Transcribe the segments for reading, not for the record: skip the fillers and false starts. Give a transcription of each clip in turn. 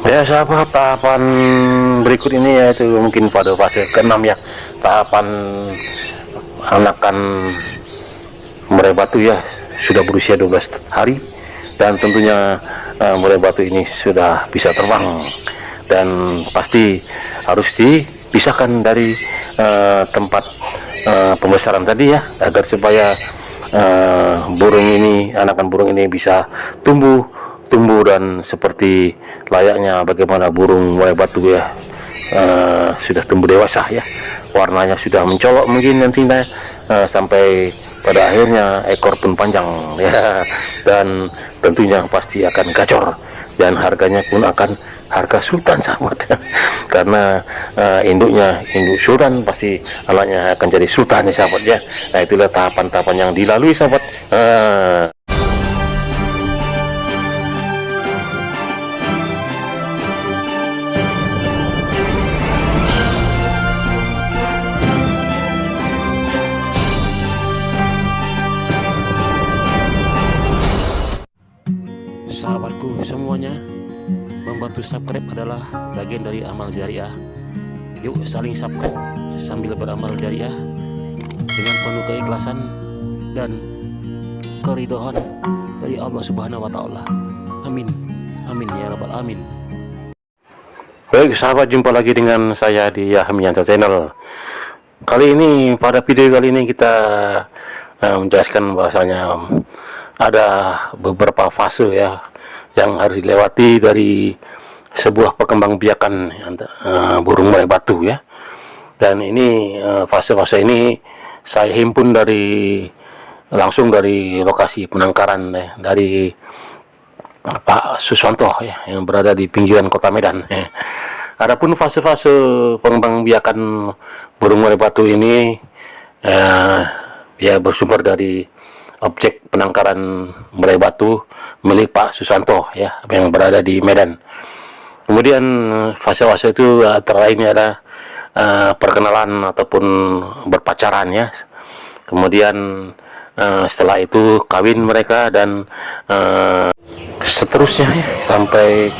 Ya sahabat, tahapan berikut ini yaitu mungkin pada fase ke-6 ya, tahapan anakan murai batu ya, sudah berusia 12 hari dan tentunya murai batu ini sudah bisa terbang dan pasti harus dipisahkan dari tempat pembesaran tadi ya, agar supaya anakan burung ini bisa tumbuh dan seperti layaknya bagaimana burung murai batu ya, sudah tumbuh dewasa ya, warnanya sudah mencolok mungkin nantinya, sampai pada akhirnya ekor pun panjang ya, dan tentunya pasti akan gacor dan harganya pun akan harga sultan sahabat karena induk sultan pasti anaknya akan jadi sultan ya sahabat ya. Nah, itulah tahapan-tahapan yang dilalui sahabat. Sahabatku semuanya, membantu subscribe adalah bagian dari amal jariah. Yuk saling subscribe sambil beramal jariah dengan penuh keikhlasan dan keridhaan dari Allah Subhanahu wa Ta'ala. Amin, amin ya rabbal alamin. Baik sahabat, jumpa lagi dengan saya di Yahmianto Channel. Kali ini, pada video kali ini kita menjelaskan bahwasanya ada beberapa fase ya yang harus dilewati dari sebuah perkembangbiakan burung murai batu ya. Dan ini fase-fase ini saya himpun langsung dari lokasi penangkaran ya, dari Pak Suswanto ya, yang berada di pinggiran kota Medan ya. Adapun fase-fase pengembangbiakan burung murai batu ini ya bersumber dari objek penangkaran murai batu milik Pak Susanto ya, yang berada di Medan. Kemudian fase-fase itu antara lainnya ada perkenalan ataupun berpacaran ya. Kemudian setelah itu kawin mereka dan seterusnya ya, sampai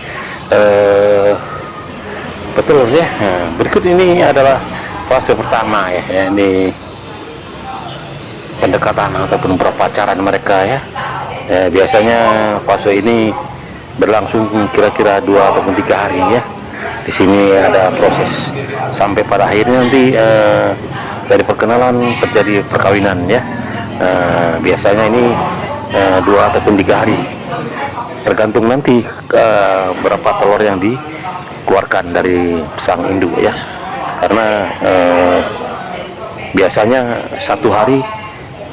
betul ya. Nah, berikut ini adalah fase pertama ya, ini pendekatan ataupun berpacaran mereka ya. Biasanya fase ini berlangsung kira-kira 2 ataupun 3 hari ya. Di sini ada proses sampai pada akhirnya nanti dari perkenalan terjadi perkawinan ya. Biasanya ini 2 ataupun 3 hari, tergantung nanti berapa telur yang dikeluarkan dari sang induk ya. Karena biasanya 1 hari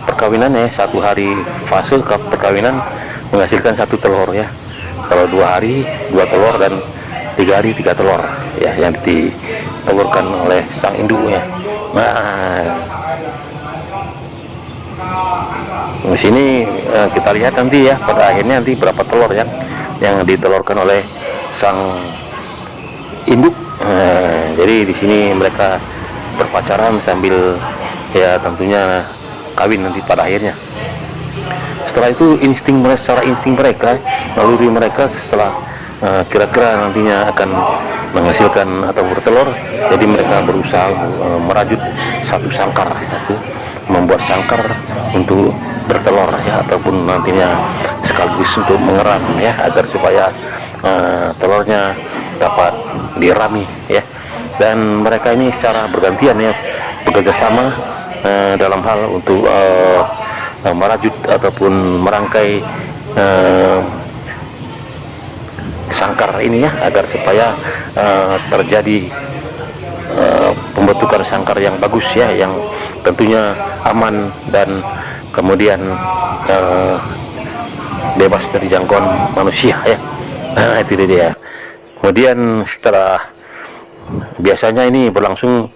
perkawinan ya, 1 hari fase perkawinan menghasilkan 1 telur ya. Kalau 2 hari 2 telur dan 3 hari 3 telur ya, yang ditelurkan oleh sang induk ya. Nah, di sini kita lihat nanti ya, pada akhirnya nanti berapa telur yang ditelurkan oleh sang induk. Jadi di sini mereka berpacaran sambil ya tentunya kawin nanti pada akhirnya. Setelah itu secara insting mereka, naluri mereka setelah kira-kira nantinya akan menghasilkan atau bertelur, jadi mereka berusaha merajut satu sangkar, yaitu membuat sangkar untuk bertelur ya, ataupun nantinya sekaligus untuk mengeram ya, agar supaya telurnya dapat dirami ya. Dan mereka ini secara bergantian ya, bekerja sama dalam hal untuk merajut ataupun merangkai sangkar ini ya, agar supaya terjadi pembentukan sangkar yang bagus ya, yang tentunya aman dan kemudian bebas dari jangkauan manusia ya. Nah, itu dia. Kemudian setelah biasanya ini berlangsung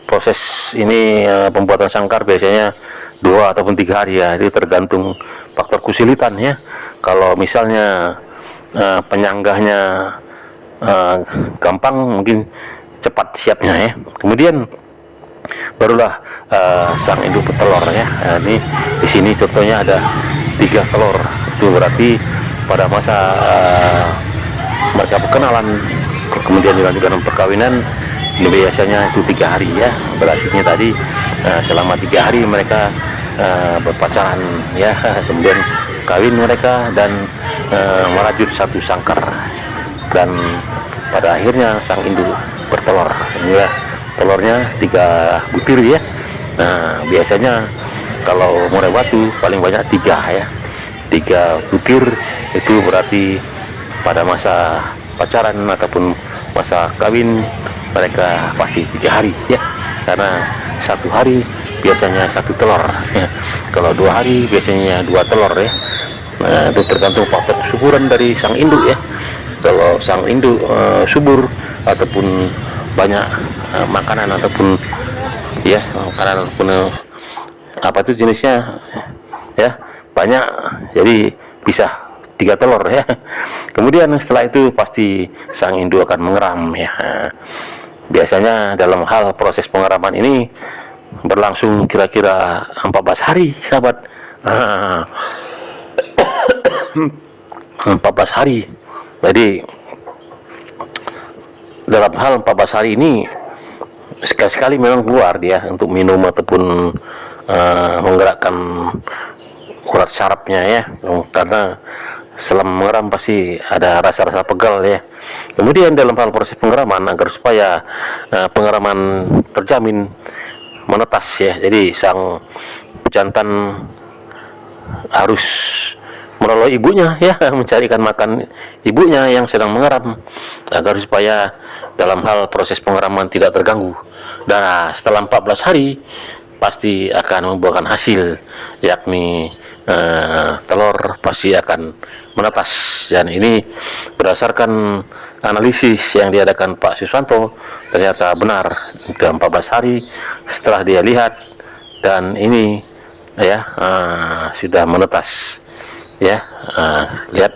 proses ini pembuatan sangkar biasanya 2 ataupun 3 hari ya, itu tergantung faktor kesulitan ya. Kalau misalnya penyanggahnya gampang, mungkin cepat siapnya ya. Kemudian barulah sang induk petelur ya. Ini di sini contohnya ada 3 telur, itu berarti pada masa mereka berkenalan kemudian dilanjutkan perkawinan, ini biasanya itu 3 hari ya. Berhasilnya tadi selama 3 hari mereka berpacaran ya, kemudian kawin mereka dan merajut satu sangkar, dan pada akhirnya sang induk bertelur ya. Telurnya 3 butir ya. Nah, biasanya kalau murai batu paling banyak 3 ya. 3 butir itu berarti pada masa pacaran ataupun masa kawin mereka pasti 3 hari ya, karena 1 hari biasanya 1 telur ya. Kalau 2 hari biasanya 2 telur ya. Nah, itu tergantung faktor kesuburan dari sang induk ya. Kalau sang induk subur ataupun banyak makanan ataupun ya makanan ataupun apa itu jenisnya ya banyak, jadi bisa 3 telur ya. Kemudian setelah itu pasti sang induk akan mengeram ya. Biasanya dalam hal proses pengeraman ini berlangsung kira-kira 14 hari sahabat. 14 hari. Jadi dalam hal 14 hari ini sekali-sekali memang keluar dia untuk minum ataupun menggerakkan urat sarafnya ya, karena selama mengeram pasti ada rasa-rasa pegal ya. Kemudian dalam hal proses pengeraman, agar supaya pengeraman terjamin menetas ya, jadi sang jantan harus menolong ibunya ya, mencarikan makan ibunya yang sedang mengeram, agar supaya dalam hal proses pengeraman tidak terganggu. Dan setelah 14 hari pasti akan membuahkan hasil, yakni telur pasti akan menetas. Dan ini berdasarkan analisis yang diadakan Pak Siswanto, ternyata benar sudah 14 hari setelah dia lihat, dan ini ya sudah menetas ya. Lihat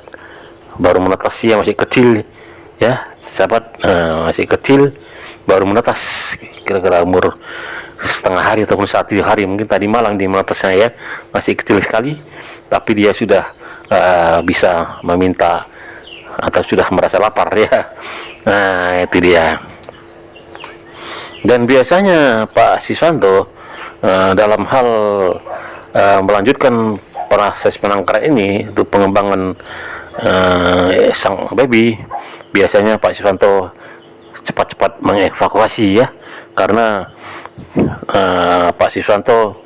baru menetas ya, masih kecil ya sahabat, masih kecil baru menetas, kira-kira umur setengah hari ataupun 1 hari, mungkin tadi malam di menetasnya ya, masih kecil sekali, tapi dia sudah bisa meminta atau sudah merasa lapar ya. Nah, itu dia. Dan biasanya Pak Siswanto dalam hal melanjutkan proses penangkaran ini untuk pengembangan sang baby, biasanya Pak Siswanto cepat-cepat mengevakuasi ya, karena Pak Siswanto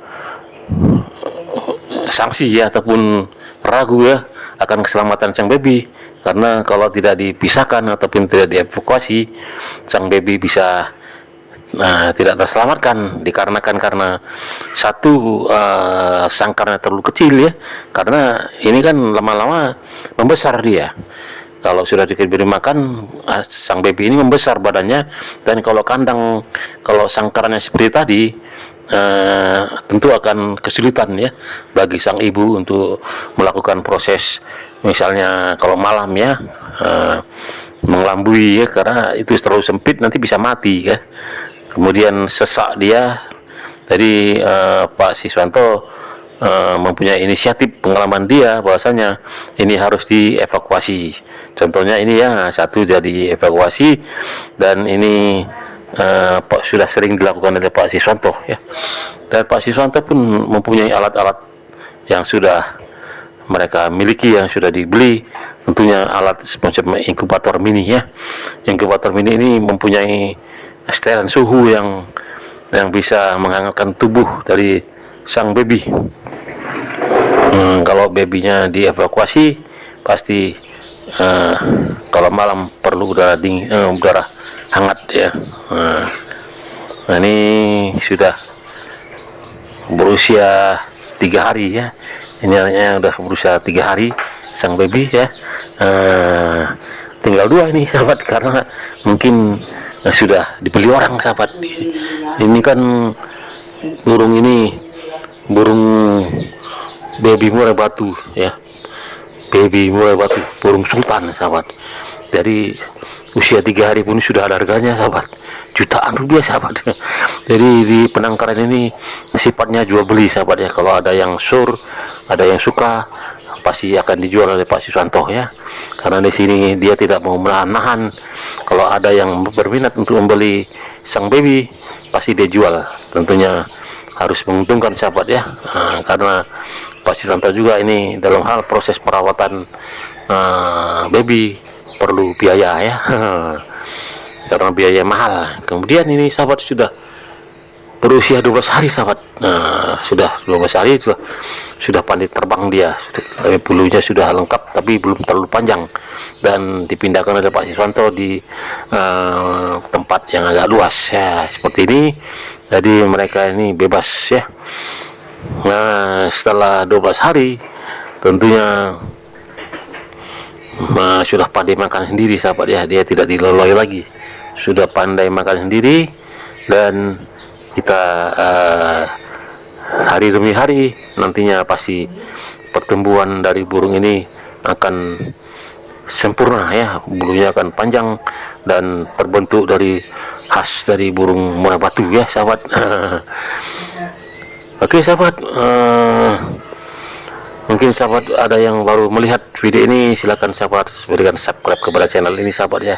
sanksi ya ataupun ragu ya akan keselamatan sang baby, karena kalau tidak dipisahkan ataupun tidak dievakuasi, sang baby bisa tidak terselamatkan, dikarenakan karena satu sangkarnya terlalu kecil ya, karena ini kan lama-lama membesar dia. Kalau sudah diberi makan, sang baby ini membesar badannya, dan kalau kalau sangkarannya seperti tadi, tentu akan kesulitan ya bagi sang ibu untuk melakukan proses, misalnya kalau malam ya mengelambui ya, karena itu terlalu sempit, nanti bisa mati ya. Kemudian sesak dia. Jadi Pak Siswanto mempunyai inisiatif pengalaman dia bahwasanya ini harus dievakuasi. Contohnya ini ya, satu jadi evakuasi, dan ini sudah sering dilakukan oleh Pak Siswanto ya. Dan Pak Siswanto pun mempunyai alat-alat yang sudah mereka miliki, yang sudah dibeli, tentunya alat semacam inkubator mini ya. Inkubator mini ini mempunyai setelan suhu yang bisa menghangatkan tubuh dari sang baby. Kalau babynya dievakuasi, pasti kalau malam perlu udara dingin, udara hangat ya. Nah, ini sudah berusia 3 hari ya. Ini anaknya udah berusia 3 hari sang baby ya. Tinggal 2 ini sahabat, karena mungkin sudah dibeli orang sahabat. Ini kan burung baby murai batu ya, baby murai batu, burung sultan sahabat. Jadi usia 3 hari pun sudah ada harganya sahabat, jutaan rupiah sahabat. Jadi di penangkaran ini sifatnya jual beli sahabat ya. Kalau ada yang ada yang suka, pasti akan dijual oleh Pak Siswanto ya, karena di sini dia tidak mau menahan. Kalau ada yang berminat untuk membeli sang baby, pasti dia jual. Tentunya harus menguntungkan sahabat ya, karena Pak Siswanto juga ini dalam hal proses perawatan baby perlu biaya ya, karena biaya mahal. Kemudian ini sahabat sudah berusia 12 hari sahabat. Sudah 12 hari sudah pandai terbang dia, bulunya sudah lengkap tapi belum terlalu panjang, dan dipindahkan oleh Pak Siswanto di tempat yang agak luas ya, seperti ini. Jadi mereka ini bebas ya. Nah, setelah 12 hari tentunya sudah pandai makan sendiri sahabat ya, dia tidak diloloi lagi, sudah pandai makan sendiri. Dan kita hari demi hari nantinya pasti pertumbuhan dari burung ini akan sempurna ya, bulunya akan panjang dan terbentuk dari khas dari burung murai batu ya sahabat. Oke sahabat, mungkin sahabat ada yang baru melihat video ini, silakan sahabat berikan subscribe kepada channel ini sahabat ya.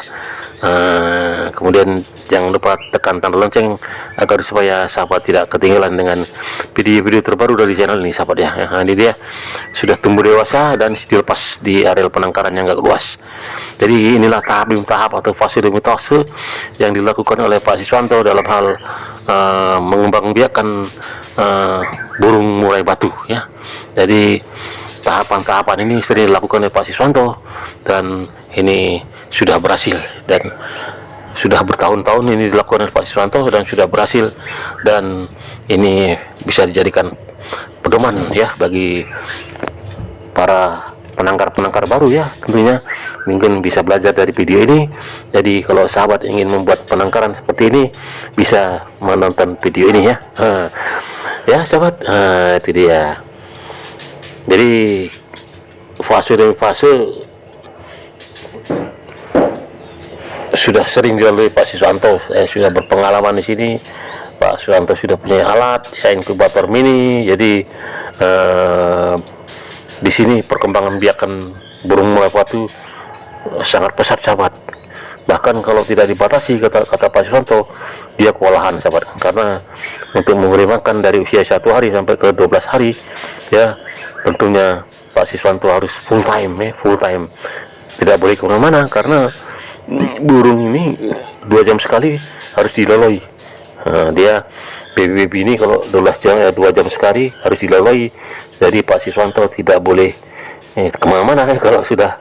Kemudian jangan lupa tekan tanda lonceng agar supaya sahabat tidak ketinggalan dengan video-video terbaru dari channel ini sahabat ya. Ini dia sudah tumbuh dewasa dan dilepas di areal penangkaran yang agak luas. Jadi inilah tahap demi tahap atau fase demi fase yang dilakukan oleh Pak Siswanto dalam hal mengembangbiakkan burung murai batu ya. Jadi tahapan-tahapan ini sering dilakukan oleh Pak Siswanto dan ini sudah berhasil, dan sudah bertahun-tahun ini dilakukan oleh Pak Siswanto dan sudah berhasil, dan ini bisa dijadikan pedoman ya bagi para penangkar-penangkar baru ya. Tentunya mungkin bisa belajar dari video ini. Jadi kalau sahabat ingin membuat penangkaran seperti ini, bisa menonton video ini ya. Ya sahabat, itu dia. Jadi fase demi fase sudah sering dilalui Pak Siswanto. Saya sudah berpengalaman di sini. Pak Siswanto sudah punya alat ya, inkubator mini. Jadi di sini perkembangan biakan burung murai batu sangat pesat sahabat. Bahkan kalau tidak dibatasi, kata Pak Siswanto, dia kewalahan sahabat, karena untuk memberi makan dari usia 1 hari sampai ke 12 hari ya, tentunya Pak Siswanto harus full time ya, full time, tidak boleh kemana-mana, karena burung ini 2 jam sekali harus diloloi. Dia baby ini kalau 12 jam ya 2 jam sekali harus diloloi. Jadi Pak Siswanto tidak boleh kemana-mana ya, kalau sudah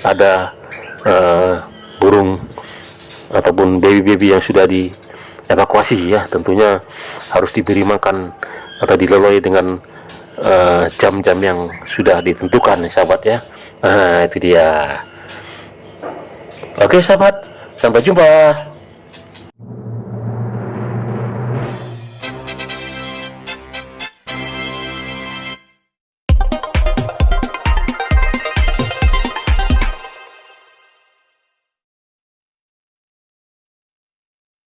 ada burung ataupun baby yang sudah dievakuasi ya, tentunya harus diberi makan atau diloloi dengan jam-jam yang sudah ditentukan sahabat ya. Itu dia. Oke sahabat, sampai jumpa.